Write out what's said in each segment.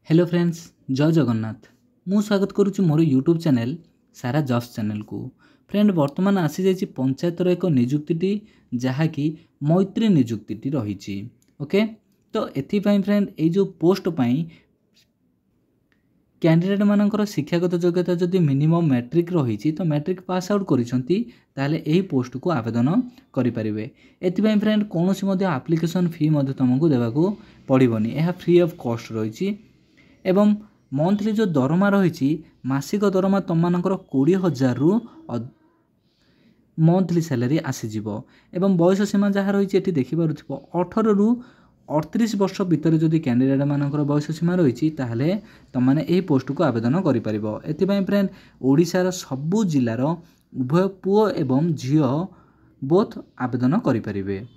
Hello friends, जय जगन्नाथ। मु स्वागत करुच्ची मोर यूट्यूब चैनल सारा जॉब्स चैनल को। फ्रेंड वर्तमान आसी जाइए पंचायतर एक निजुक्ति जहाँकि मैत्री निजुक्ति रही। ओके, तो एथिपाई फ्रेंड ये जो पोस्ट पाई कैंडिडेट मानकर शिक्षागत योग्यता जदि मिनिमम मैट्रिक रही तो मैट्रिक पास आउट करिसेंती ताले एही पोस्ट को आवेदन करें। एथिपाई फ्रेंड कौन आप्लिकेशन फी तुमको देवाक पड़ोनी, यह फ्री ऑफ कॉस्ट रही। एवं मंथली जो दरमा रही मासिक दरमा तुम मानकर 20,000 रु मंथली सैलरी आसीज। एवं बयस सीमा जहाँ रही देखिपुर 18 रु 38 वर्ष भितर जदि कैंडिडेट मानकर बयस सीमा रही ताहले तुमने यही पोस्ट को आवेदन करें। एथिपाई फ्रेंड ओडिशार सबु जिलार उभय पुओ एवं झीओ बोथ आवेदन करें।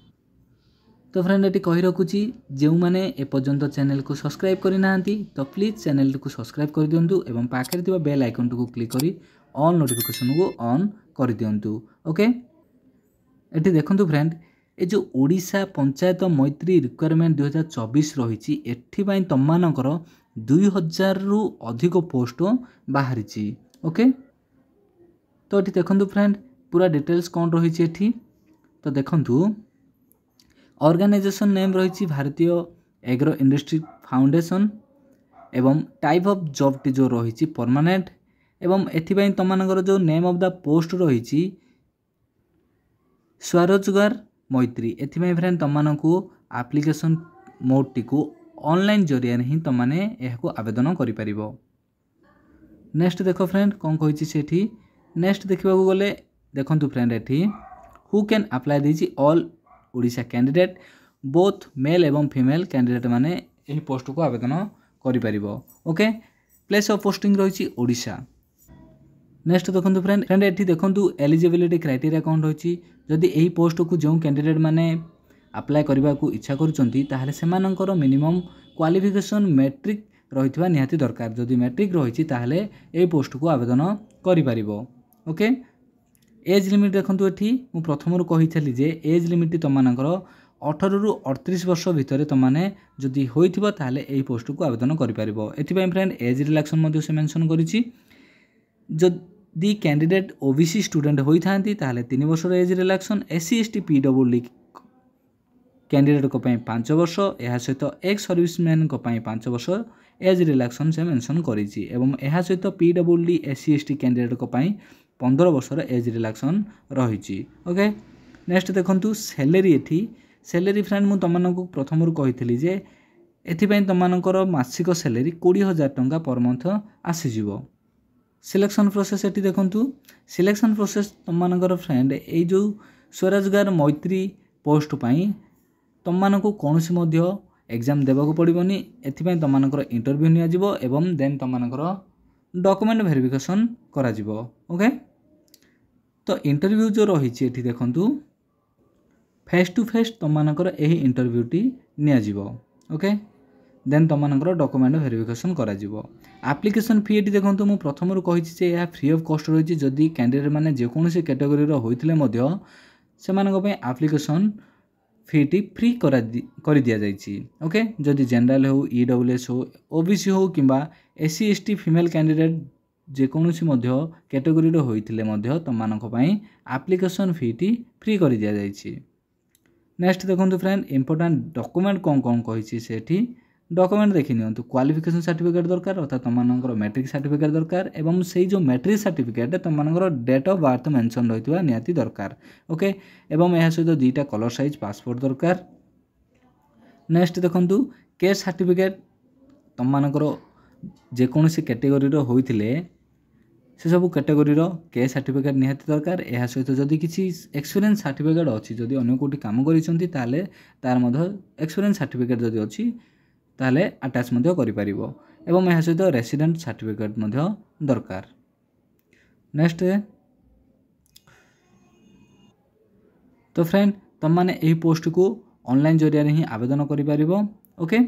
तो फ्रेंड ये कही रखुची जो मैंने एपर्यंत चैनल को सब्सक्राइब करना तो प्लीज चैनल को सब्सक्राइब कर दिंतु एवं पाखे थी बेल आइकन को क्लिक करी ऑल नोटिफिकेशन को ऑन कर दिंतु। ओके, ये देखंतु फ्रेंड ये जो ओडिशा पंचायत मैत्री रिक्वायरमेंट 2024 रही एथिपाई तुम मानकर 2,000 रु अधिक पोस्ट बाहरी। ओके, तो ये देखंतु फ्रेंड पूरा डिटेल्स कौन रही एठी। तो देखंतु ऑर्गेनाइजेशन नेम रही भारतीय एग्रो इंडस्ट्री फाउंडेशन एवं टाइप ऑफ जॉब टी जो रही परमानेंट एवं एथिपाई तुम मानकर जो नेम ऑफ द पोस्ट रही स्वरोजगार मैत्री। एथिपाई फ्रेंड तुम मानकू एप्लिकेशन मोड टी को ऑनलाइन जरिया ही तुमने यह आवेदन करें। नेक्स्ट देखो फ्रेंड कौन कही सेठी। नेक्स्ट देखा गले देखंतु फ्रेंड एठी हु कैन अप्लाई दीजिए all Odisha candidate both male एवं फीमेल कैंडिडेट माने यही पोस्ट को आवेदन करें। ओके, प्लेस ऑफ पोस्टिंग रही ओडिशा। नेक्स्ट देखो फ्रेंड ये देखो एलिजिबिलिटी क्राइटेरिया कौन रही। जदि यही पोस्ट को जो कैंडिडेट माने अप्लाई करने को इच्छा कर मिनिमम क्वालिफिकेशन मैट्रिक रही निहाती दरकार। जदि मैट्रिक रही ताहले यही पोस्ट को आवेदन करें। ओके, एज लिमिट देखो ये मुझे प्रथम कही जे एज लिमिट तुम मानकर 18 रु 38 वर्ष भितर तुमने जदि होइथिबो ताहले एही पोस्ट को आवेदन करें। एथिपाई फ्रेंड एज रिलैक्सन से मेंशन करिछि। जदि कैंडिडेट ओबीसी स्टूडेंट होइथांती ताहले 3 वर्ष age relaxation, SC ST PWD candidate को 5 वर्ष, यह सहित एक्स सर्विसमैन को 5 वर्ष एज रिलैक्सन से मेंशन करिछि। एवं यह सहित पीडब्ल्यूडी एससी एसटी कैंडिडेट को 15 वर्षर एज रिलैक्सन रही। ओके, नेक्स्ट देखंतु सैलरी एठी सैलरी फ्रेंड मु तुमको प्रथम कही जे एथिपाई तुमको मासिक सैलरी 20,000 टंका पर मंथ आसीज। सिलेक्शन प्रोसेस एठी देखंतु सिलेक्शन प्रोसेस तुमको फ्रेंड ये जो स्वरोजगार मैत्री पोस्ट पाई तुमको कौन सी एग्जाम देवाक पड़ोनी। एथिपाई तुमको इंटरव्यू नियाजिबो एवं देन तुमको डॉक्यूमेंट वेरिफिकेशन करा जिवो। ओके, तो इंटरव्यू जो रही देखंतु फेस टू फेस तुमको यही इंटरव्यू टी नियाजिवो। ओके, देन तुमको डॉक्यूमेंट वेरिफिकेशन करा जिवो। एप्लिकेशन फी ये देखंतु मु प्रथम कही यह फ्री ऑफ कॉस्ट रही। जदि कैंडिडेट माने जेकोसी कैटेगोरी होइथिले मध्य सेमानक पय एप्लिकेशन फी टी फ्री कर दिया जाइछि। ओके, जदि जनरल हो ईडब्ल्यूएस हो ओबीसी हो किंबा एससी एसटी फीमेल कैंडिडेट जेकोसी कैटेगोरी होइथिले मध्य तुमको पय एप्लिकेशन फी टी फ्री कर दिया जाइछि। नेक्स्ट देखंतु फ्रेंड इंपोर्टेंट डॉक्यूमेंट कौन कौन कही सेठी डॉक्यूमेंट देखि नियंतु। क्वालिफिकेशन सर्टिफिकेट दरकार अर्थात तुमको मैट्रिक सर्टिफिकेट दरकार एवं से जो मैट्रिक सर्टिफिकेट तुमको डेट ऑफ बर्थ मेंशन रही निहाती दरकार। ओके, एवं यह सहित 2टा कलर साइज पासपोर्ट दरकार। नेक्स्ट देखंतु केस सर्टिफिकेट तुमको जेकोसी कैटेगोरी होइथिले से सब कैटेगोरी केस सर्टिफिकेट निहाती दरकार। यह सहित जदि किसी एक्सपीरियंस सर्टिफिकेट अच्छी जदि अन्य कोटी काम करिसेंती ताले तार मध्य एक्सपीरियंस सर्टिफिकेट जदि अच्छी ताले अटैच मध्य करि परिबो एवं यह सहित रेसिडेंट सर्टिफिकेट मध्य दरकार। नेक्स्ट तो फ्रेंड तुम माने यही पोस्ट को ऑनलाइन जरिया ही आवेदन करि परिबो। ओके,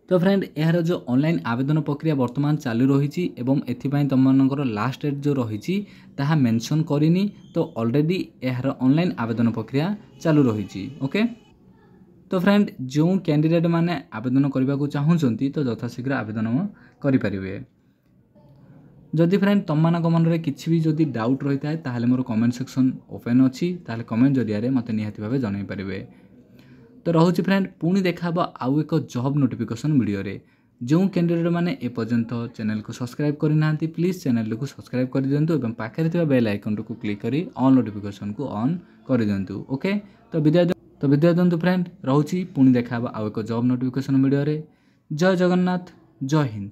तो फ्रेंड यार जो ऑनलाइन आवेदन प्रक्रिया वर्तमान चालू रही एवं एथिपाई तुमको लास्ट डेट जो रही ताहा मेंशन करिनी। तो ऑलरेडी यार ऑनलाइन आवेदन प्रक्रिया चालू रही। ओके, तो फ्रेंड जो कैंडिडेट माने आवेदन करने को चाहूँगी तो यथाशीघ्र आवेदन करें। जदि फ्रेंड तुम मान मन में किसी भी जदि डाउट रही है ताहले मोर कमेंट सेक्शन ओपन अच्छी ताहले कमेंट जरिया मत निहाती भाव जन पारे। तो रोचे फ्रेंड पुणी देखा आउ एक जॉब नोटिफिकेशन वीडियो रे। जो कैंडिडेट माने एपर्यंत चैनल को सब्सक्राइब करना प्लीज चैनल को सब्सक्राइब कर दिंतु और पाखे बेल आइकन को क्लिक करी ऑल नोटिफिकेशन को ऑन कर दिंतु। ओके तो विद्या दिंतु फ्रेंड रोची पुणी देखा आउ एक जॉब नोटिफिकेशन वीडियो रे। जय जगन्नाथ जय हिंद।